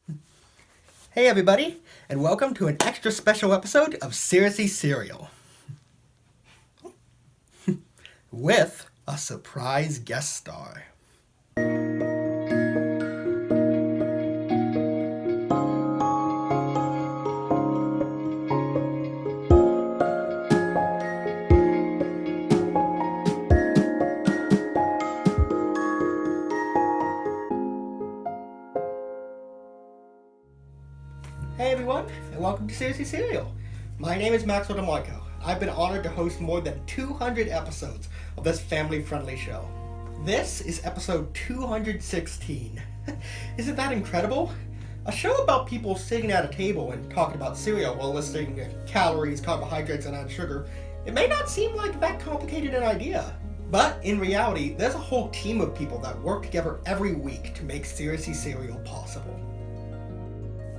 Hey everybody, and welcome to an extra special episode of Seriously Serial. With a surprise guest star. Hey everyone, and welcome to Seriously Serial. My name is Maxwell. I've been honored to host more than 200 episodes of this family-friendly show. This is episode 216. Isn't that incredible? A show about people sitting at a table and talking about cereal while listing calories, carbohydrates, and added sugar. It may not seem like that complicated an idea. But in reality, there's a whole team of people that work together every week to make Seriously Serial possible.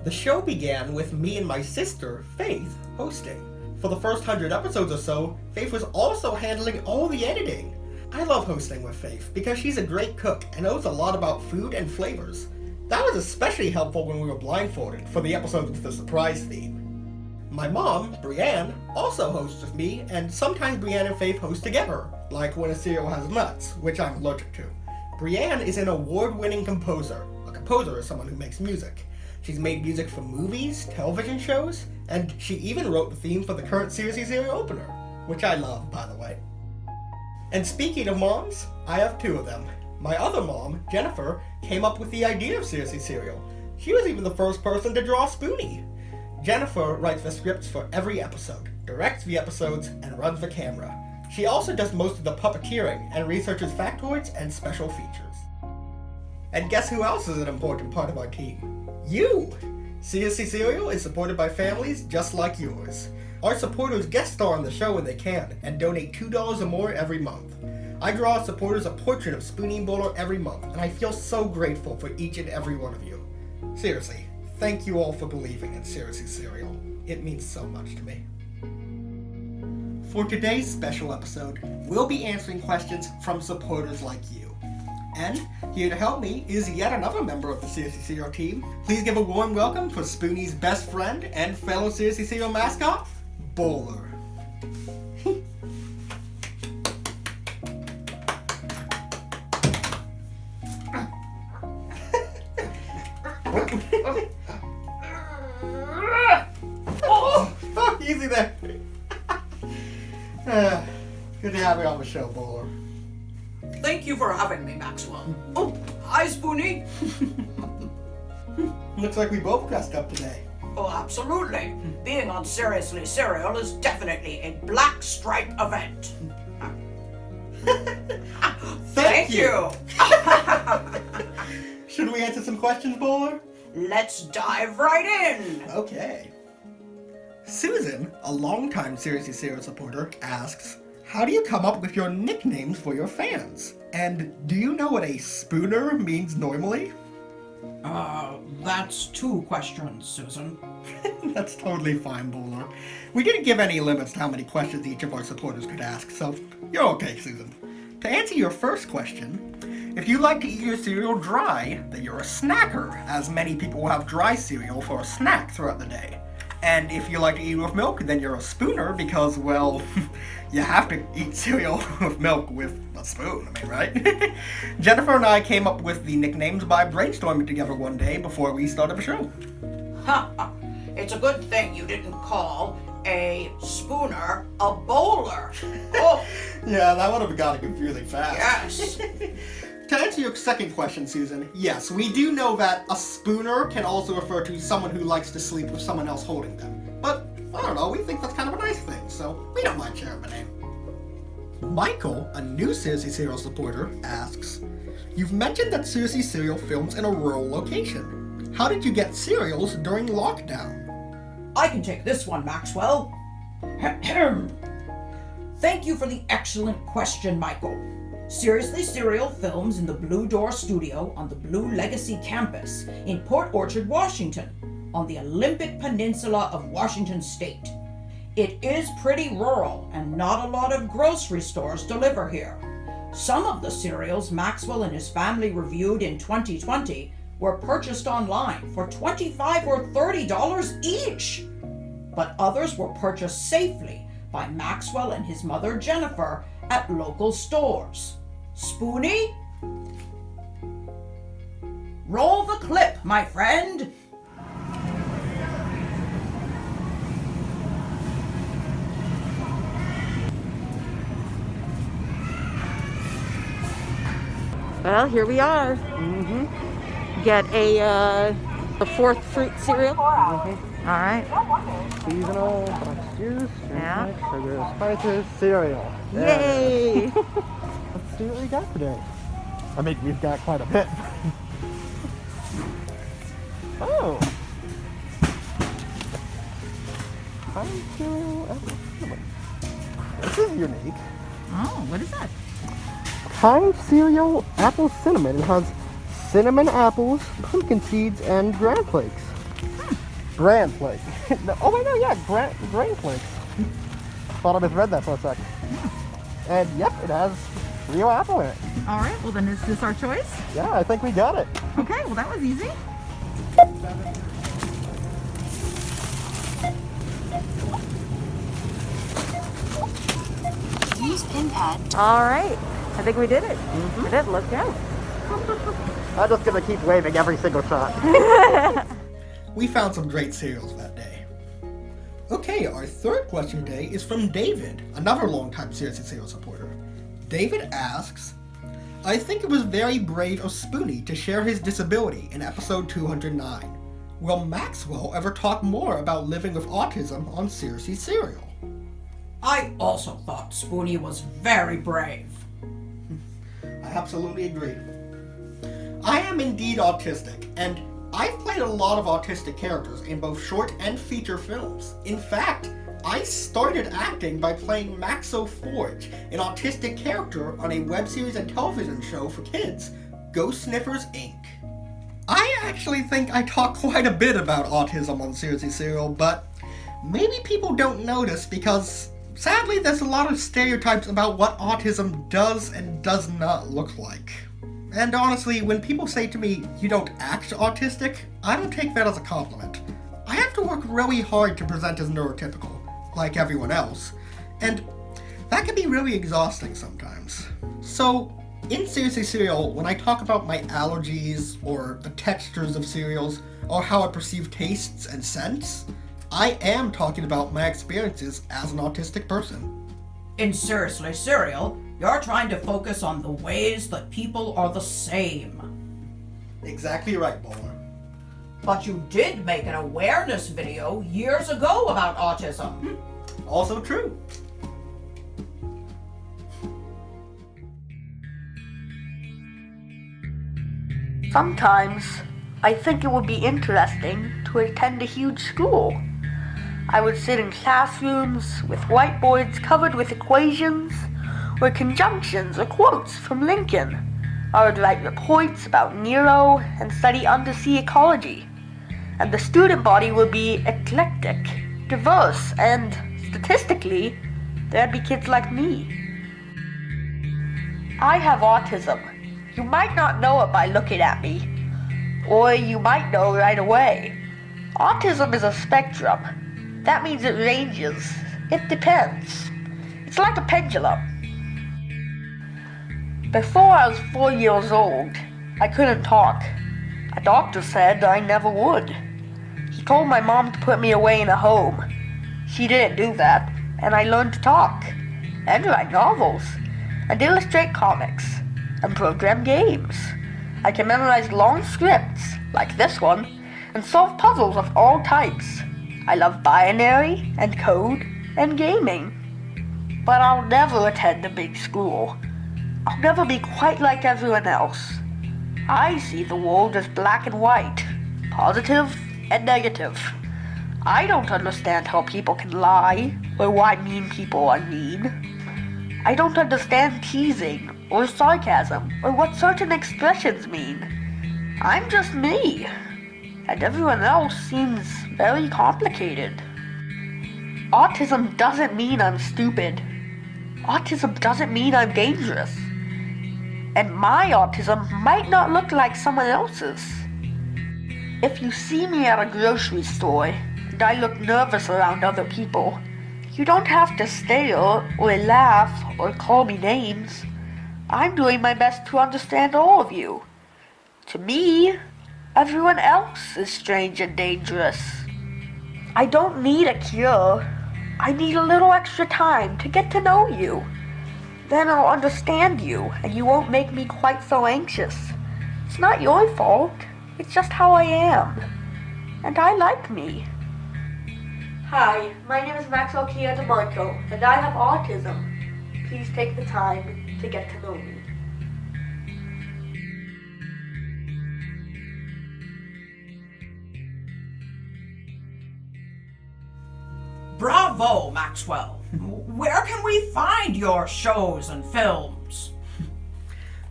The show began with me and my sister, Faith, hosting. For the first 100 episodes or so, Faith was also handling all the editing. I love hosting with Faith because she's a great cook and knows a lot about food and flavors. That was especially helpful when we were blindfolded for the episodes with the surprise theme. My mom, Brianne, also hosts with me, and sometimes Brianne and Faith host together, like when a cereal has nuts, which I'm allergic to. Brianne is an award-winning composer. A composer is someone who makes music. She's made music for movies, television shows, and she even wrote the theme for the current Seriously Serial opener, which I love, by the way. And speaking of moms, I have two of them. My other mom, Jennifer, came up with the idea of Seriously Serial. She was even the first person to draw Spoonie. Jennifer writes the scripts for every episode, directs the episodes, and runs the camera. She also does most of the puppeteering and researches factoids and special features. And guess who else is an important part of our team? You! Seriously Serial is supported by families just like yours. Our supporters guest star on the show when they can and donate $2 or more every month. I draw our supporters a portrait of Spoonie and Bowler every month, and I feel so grateful for each and every one of you. Seriously, thank you all for believing in Seriously Serial. It means so much to me. For today's special episode, we'll be answering questions from supporters like you. And here to help me is yet another member of the Seriously Serial team. Please give a warm welcome for Spoonie's best friend and fellow Seriously Serial mascot, Bowler. Oh, easy there. Good to have you on the show, Bowler. Thank you for having me, Maxwell. Oh, hi, Spoonie. Looks like we both dressed up today. Oh, absolutely. Being on Seriously Serial is definitely a black stripe event. Thank you. Should we answer some questions, Bowler? Let's dive right in. Okay. Susan, a longtime Seriously Serial supporter, asks, how do you come up with your nicknames for your fans? And do you know what a spooner means normally? That's two questions, Susan. That's totally fine, Bowler. We didn't give any limits to how many questions each of our supporters could ask, so you're okay, Susan. To answer your first question, if you like to eat your cereal dry, then you're a snacker, as many people will have dry cereal for a snack throughout the day. And if you like to eat with milk, then you're a spooner because, well, you have to eat cereal with milk with a spoon, I mean, right? Jennifer and I came up with the nicknames by brainstorming together one day before we started the show. It's a good thing you didn't call a spooner a bowler. Oh, Yeah, that would have gotten confusing fast. yes. To answer your second question, Susan, yes, we do know that a spooner can also refer to someone who likes to sleep with someone else holding them. But, I don't know, we think that's kind of a nice thing, so we don't mind sharing the name. Michael, a new Seriously Serial supporter, asks, you've mentioned that Seriously Serial films in a rural location. How did you get cereals during lockdown? I can take this one, Maxwell. Thank you for the excellent question, Michael. Seriously Serial films in the Blue Door Studio on the Blue Legacy campus in Port Orchard, Washington, on the Olympic Peninsula of Washington State. It is pretty rural and not a lot of grocery stores deliver here. Some of the cereals Maxwell and his family reviewed in 2020 were purchased online for $25 or $30 each, but others were purchased safely by Maxwell and his mother Jennifer at local stores. Spoonie? Roll the clip, my friend. Well, here we are. Get the fourth fruit cereal. All right. Seasonal, fresh juice, Yeah. drink mix, sugar, spices, cereal. Yay! Let's see what we got today. I mean, we've got quite a bit. Oh! Honey cereal apple cinnamon. This is unique. Oh, what is that? Kind cereal apple cinnamon. It has cinnamon apples, pumpkin seeds, and bran flakes. Bran flakes. Oh my god, yeah, bran flakes. Thought I misread that for a sec. And yep, it has real apple in it. All right, well then is this our choice? Yeah, I think we got it. Okay, well that was easy. Use pin pad. All right, I think we did it. We did, let's go. I'm just gonna keep waving every single shot. We found some great cereals that day. Okay, our third question today is from David, another longtime Seriously Cereal supporter. David asks, I think it was very brave of Spoonie to share his disability in episode 209. Will Maxwell ever talk more about living with autism on Seriously Cereal? I also thought Spoonie was very brave. I absolutely agree. I am indeed autistic, and I've played a lot of autistic characters in both short and feature films. In fact, I started acting by playing Maxwell Forge, an autistic character on a web series and television show for kids, Ghost Sniffers Inc. I actually think I talk quite a bit about autism on Seriously Cereal, but maybe people don't notice because sadly there's a lot of stereotypes about what autism does and does not look like. And honestly, when people say to me, you don't act autistic, I don't take that as a compliment. I have to work really hard to present as neurotypical, like everyone else, and that can be really exhausting sometimes. So, in Seriously Cereal, when I talk about my allergies, or the textures of cereals, or how I perceive tastes and scents, I am talking about my experiences as an autistic person. In Seriously Cereal, you're trying to focus on the ways that people are the same. Exactly right, Bowler. But you did make an awareness video years ago about autism. Also true. Sometimes I think it would be interesting to attend a huge school. I would sit in classrooms with whiteboards covered with equations or conjunctions or quotes from Lincoln. I would write reports about Nero and study undersea ecology. And the student body would be eclectic, diverse, and statistically, there'd be kids like me. I have autism. You might not know it by looking at me, or you might know right away. Autism is a spectrum. That means it ranges. It depends. It's like a pendulum. Before I was 4 years old, I couldn't talk. A doctor said I never would. He told my mom to put me away in a home. She didn't do that, and I learned to talk, and write novels, and illustrate comics, and program games. I can memorize long scripts, like this one, and solve puzzles of all types. I love binary, and code, and gaming. But I'll never attend a big school. I'll never be quite like everyone else. I see the world as black and white, positive and negative. I don't understand how people can lie, or why mean people are mean. I don't understand teasing, or sarcasm, or what certain expressions mean. I'm just me, and everyone else seems very complicated. Autism doesn't mean I'm stupid. Autism doesn't mean I'm dangerous. And my autism might not look like someone else's. If you see me at a grocery store and I look nervous around other people, you don't have to stare or laugh or call me names. I'm doing my best to understand all of you. To me, everyone else is strange and dangerous. I don't need a cure. I need a little extra time to get to know you. Then I'll understand you, and you won't make me quite so anxious. It's not your fault. It's just how I am. And I like me. Hi, my name is Maxwell DeMarco, and I have autism. Please take the time to get to know me. Bravo, Maxwell. Where can we find your shows and films?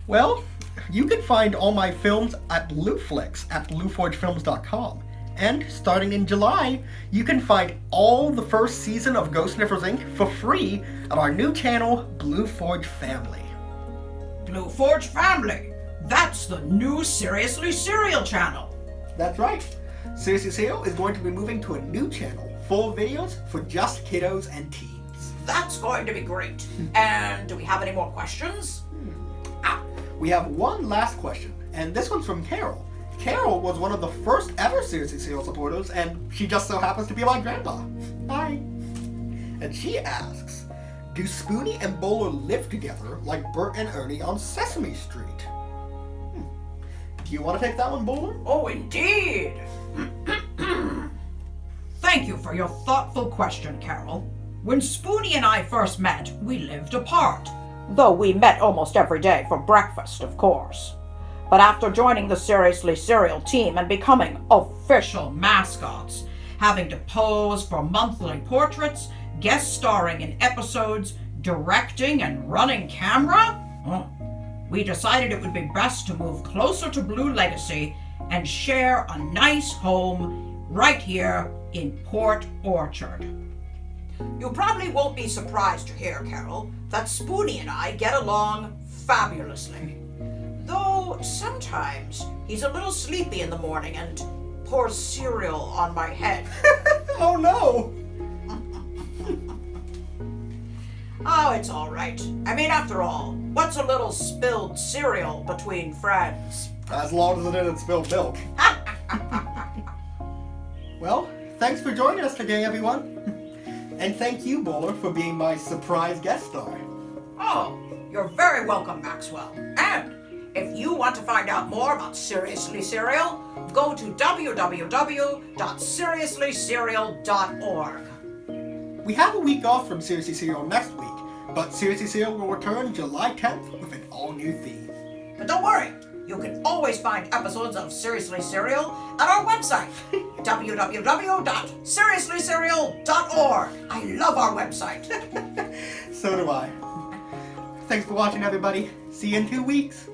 Well, you can find all my films at BlueFlix at BlueForgeFilms.com. And starting in July, you can find all the first season of Ghost Sniffers Inc. for free at our new channel, Blue Forge Family. Blue Forge Family. That's the new Seriously Serial channel. That's right. Seriously Serial is going to be moving to a new channel full of videos for just kiddos and teens. That's going to be great. And do we have any more questions? We have one last question, and this one's from Carol. Carol was one of the first ever Seriously Serial supporters, and she just so happens to be my grandma. Hi. And she asks, do Spoonie and Bowler live together like Bert and Ernie on Sesame Street? Do you want to take that one, Bowler? Oh, indeed. Thank you for your thoughtful question, Carol. When Spoonie and I first met, we lived apart. Though we met almost every day for breakfast, of course. But after joining the Seriously Serial team and becoming official mascots, having to pose for monthly portraits, guest starring in episodes, directing and running camera, we decided it would be best to move closer to Blue Legacy and share a nice home right here in Port Orchard. You probably won't be surprised to hear, Carol, that Spoonie and I get along fabulously. Though sometimes he's a little sleepy in the morning and pours cereal on my head. Oh no! Oh, it's all right. I mean, after all, what's a little spilled cereal between friends? As long as it didn't spill milk. Well, thanks for joining us today, everyone. And thank you, Bowler, for being my surprise guest star. Oh, you're very welcome, Maxwell. And if you want to find out more about Seriously Serial, go to www.seriouslyserial.org. We have a week off from Seriously Serial next week, but Seriously Serial will return July 10th with an all-new theme. But don't worry, you can always find episodes of Seriously Serial at our website, www.seriouslyserial.org. I love our website. So do I. Thanks for watching, everybody. See you in 2 weeks.